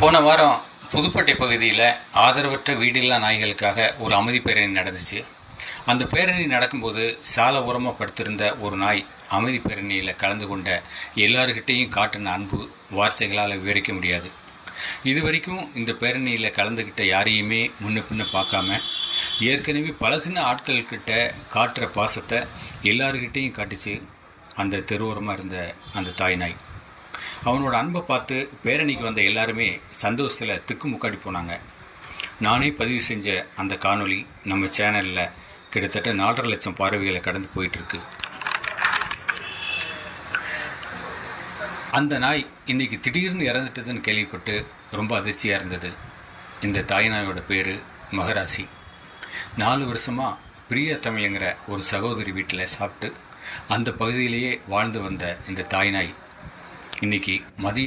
போன வாரம் புதுப்பேட்டை பகுதியில் ஆதரவற்ற வீடில்லா நாய்களுக்காக ஒரு அமைதி பேரணி நடந்துச்சு. அந்த பேரணி நடக்கும்போது சாலை ஓரமாக படுத்திருந்த ஒரு நாய் அமைதி பேரணியில் கலந்து கொண்ட எல்லாருக்கிட்டேயும் காட்டின அன்பு வார்த்தைகளால் விவரிக்க முடியாது. இது வரைக்கும் இந்த பேரணியில் கலந்துக்கிட்ட யாரையுமே முன்ன பின்ன பார்க்காம ஏற்கனவே பழகின ஆட்கள்கிட்ட காட்டுற பாசத்தை எல்லாருக்கிட்டேயும் காட்டிச்சு அந்த தெருவோரமாக இருந்த அந்த தாய் நாய். அவனோட அன்பை பார்த்து பேரணிக்கு வந்த எல்லாருமே சந்தோஷத்தில் திக்குமுக்காடி போனாங்க. நானே பதிவு செஞ்ச அந்த காணொளி நம்ம சேனலில் கிட்டத்தட்ட 4.5 லட்சம் பார்வைகளை கடந்து போயிட்டுருக்கு. அந்த நாய் இன்றைக்கி திடீர்னு இறந்துட்டதுன்னு கேள்விப்பட்டு ரொம்ப அதிர்ச்சியாக இருந்தது. இந்த தாய் நாயோட பேர் மகராசி. 4 வருஷமாக பிரியா தமிழுங்கிற ஒரு சகோதரி வீட்டில் சாப்பிட்டு அந்த பகுதியிலேயே வாழ்ந்து வந்த இந்த தாய் நாய் இன்றைக்கி மதிய